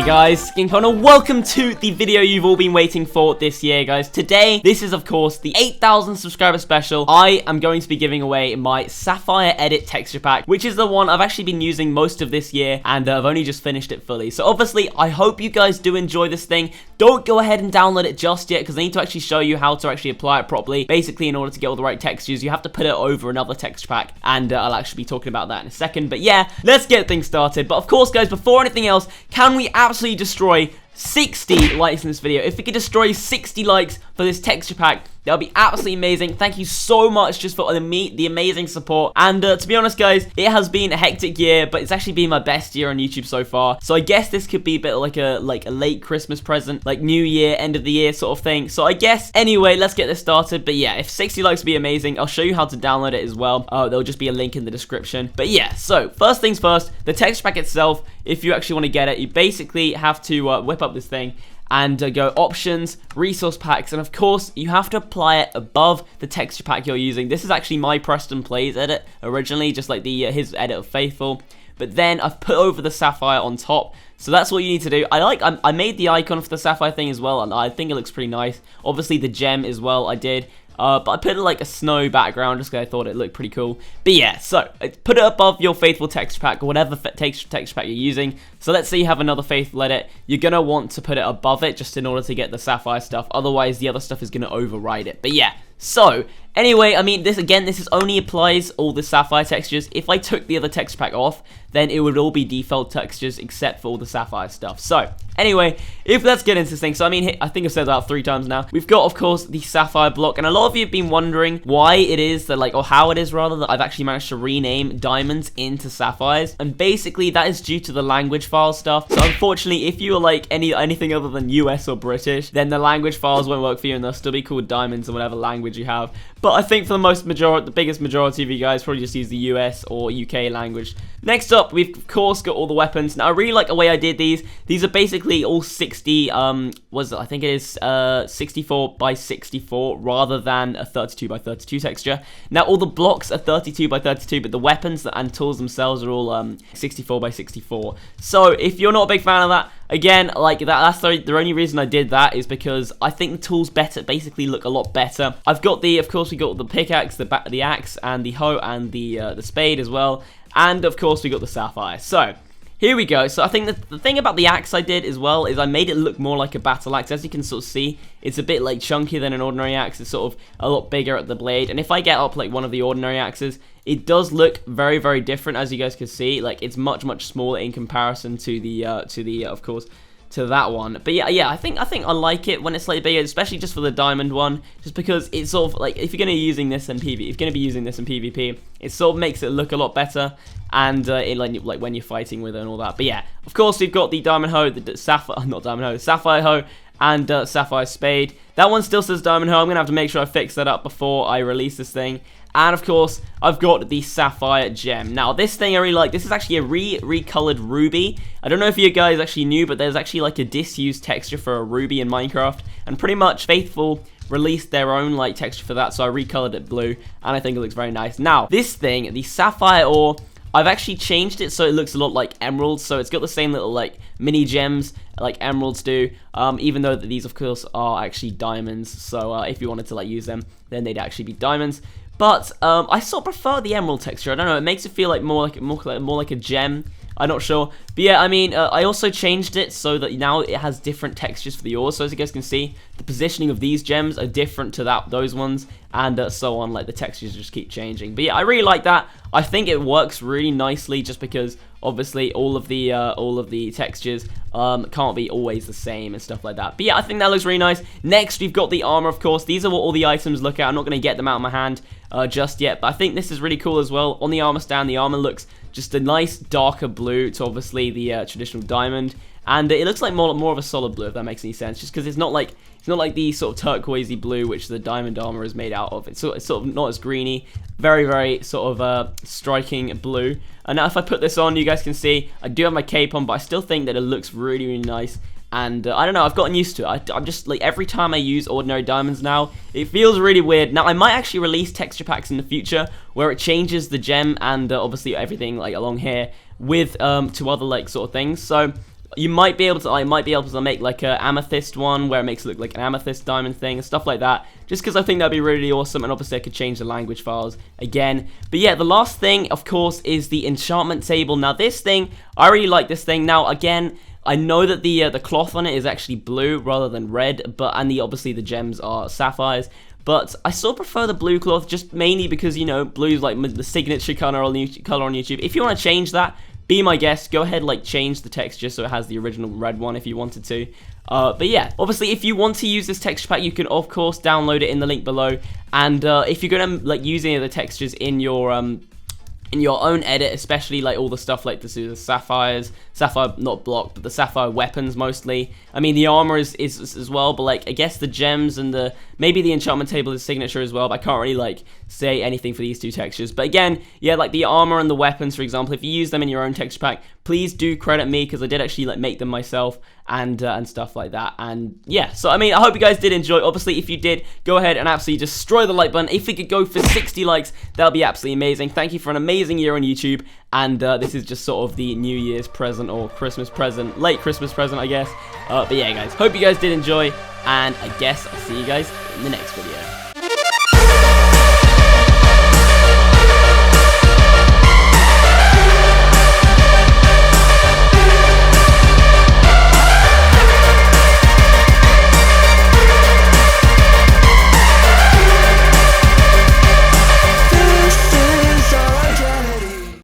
Hi guys, KingPenguin, welcome to the video you've all been waiting for this year, guys. Today, this is of course the 8,000 subscriber special. I am going to be giving away my Sapphire Edit texture pack, which is the one I've actually been using most of this year, and I've only just finished it fully. So obviously, I hope you guys do enjoy this thing. Don't go ahead and download it just yet, because I need to actually show you how to actually apply it properly. Basically, in order to get all the right textures, you have to put it over another texture pack, and I'll actually be talking about that in a second. But yeah, let's get things started. But of course, guys, before anything else, can we absolutely destroy 60 likes in this video? If we could destroy 60 likes for this texture pack, that would be absolutely amazing. Thank you so much just for the amazing support. And to be honest, guys, it has been a hectic year, but it's actually been my best year on YouTube so far. So I guess this could be a bit like a late Christmas present, like New Year, end of the year sort of thing. So I guess, anyway, let's get this started. But yeah, if 60 likes would be amazing, I'll show you how to download it as well. There'll just be a link in the description. But yeah, so first things first, the texture pack itself, if you actually want to get it, you basically have to whip up this thing and go options, resource packs, and of course you have to apply it above the texture pack you're using. This is actually my Preston Plays edit originally, just like the his edit of Faithful, but then I've put over the Sapphire on top. So that's what you need to do. I made the icon for the Sapphire thing as well, and I think it looks pretty nice. Obviously the gem as well I did. But I put it like a snow background just because I thought it looked pretty cool. But yeah, so put it above your Faithful texture pack or whatever texture pack you're using. So let's say you have another Faithful edit. You're going to want to put it above it just in order to get the Sapphire stuff. Otherwise, the other stuff is going to override it. But yeah, so anyway, I mean, this is only applies all the Sapphire textures. If I took the other texture pack off, then it would all be default textures except for all the Sapphire stuff. So anyway, let's get into this thing. So I mean, I think I've said that 3 times now. We've got, of course, the Sapphire Block, and a lot of you have been wondering why it is that, or how it is rather, that I've actually managed to rename diamonds into sapphires. And basically, that is due to the language file stuff. So unfortunately, if you are like anything other than US or British, then the language files won't work for you, and they'll still be called diamonds in whatever language you have. But I think for the biggest majority of you guys probably just use the US or UK language. Next up, we've of course got all the weapons. Now I really like the way I did these. These are basically all 60. I think it is 64 by 64 rather than a 32 by 32 texture. Now all the blocks are 32 by 32, but the weapons and tools themselves are all 64 by 64. So if you're not a big fan of that, again, like that's the only reason I did that is because I think the tools basically look a lot better. Of course, we got the pickaxe, the axe, and the hoe, and the spade as well. And of course, we got the sapphire. So here we go. So I think the thing about the axe I did as well is I made it look more like a battle axe. As you can sort of see, it's a bit like chunkier than an ordinary axe. It's sort of a lot bigger at the blade. And if I get up like one of the ordinary axes, it does look very, very different, as you guys can see. Like it's much, much smaller in comparison to the of course, to that one. But yeah, I think I like it when it's slightly bigger, especially just for the diamond one, just because it's sort of like if you're going to be using this in PvP, it sort of makes it look a lot better, and like when you're fighting with it and all that. But yeah, of course we've got the diamond hoe, the sapphire hoe, and sapphire spade. That one still says diamond hoe. I'm gonna have to make sure I fix that up before I release this thing. And of course, I've got the Sapphire Gem. Now, this thing I really like. This is actually a recolored ruby. I don't know if you guys actually knew, but there's actually like a disused texture for a ruby in Minecraft. And pretty much Faithful released their own like texture for that, so I recolored it blue, and I think it looks very nice. Now, this thing, the Sapphire ore, I've actually changed it so it looks a lot like emeralds. So it's got the same little like mini gems like emeralds do, even though these of course are actually diamonds. So if you wanted to like use them, then they'd actually be diamonds. But I sort of prefer the emerald texture. I don't know, it makes it feel like more like a gem. I'm not sure. But yeah, I mean, I also changed it so that now it has different textures for the ores. So as you guys can see, the positioning of these gems are different to those ones, and so on. Like the textures just keep changing. But yeah, I really like that. I think it works really nicely, just because obviously all of the textures can't be always the same and stuff like that. But yeah, I think that looks really nice. Next, we've got the armor, of course. These are what all the items look at. I'm not going to get them out of my hand just yet, but I think this is really cool as well. On the armor stand, the armor looks just a nice darker blue to obviously the traditional diamond, and it looks like more of a solid blue, if that makes any sense, just because it's not like the sort of turquoisey blue which the diamond armor is made out of. It's sort of not as greeny, very, very sort of striking blue. And now if I put this on, you guys can see I do have my cape on, but I still think that it looks really, really nice. And I don't know, I've gotten used to it. I'm just like, every time I use ordinary diamonds now, it feels really weird. Now I might actually release texture packs in the future where it changes the gem and obviously everything like along here with to other like sort of things. So you might be able to, I might be able to make like a amethyst one where it makes it look like an amethyst diamond thing and stuff like that, just because I think that'd be really awesome. And obviously I could change the language files again. But yeah, the last thing, of course, is the enchantment table. Now this thing, I really like this thing. Now again, I know that the cloth on it is actually blue rather than red, but obviously the gems are sapphires. But I still prefer the blue cloth, just mainly because, you know, blue is like the signature color on YouTube. If you want to change that, be my guest. Go ahead, like, change the texture so it has the original red one if you wanted to. But yeah, obviously, if you want to use this texture pack, you can, of course, download it in the link below. And if you're going to, like, use any of the textures in your own edit, especially like all the stuff like the sapphires, sapphire not block, but the sapphire weapons mostly. I mean, the armor is as well, but like I guess the gems and maybe the enchantment table is signature as well. But I can't really like say anything for these two textures. But again, yeah, like the armor and the weapons, for example, if you use them in your own texture pack, please do credit me because I did actually like make them myself and stuff like that. And yeah, so I mean, I hope you guys did enjoy. Obviously, if you did, go ahead and absolutely destroy the like button. If we could go for 60 likes, that'll be absolutely amazing. Thank you for an amazing year on YouTube. And this is just sort of the New Year's present or Christmas present, late Christmas present, I guess. But yeah, guys, hope you guys did enjoy. And I guess I'll see you guys in the next video.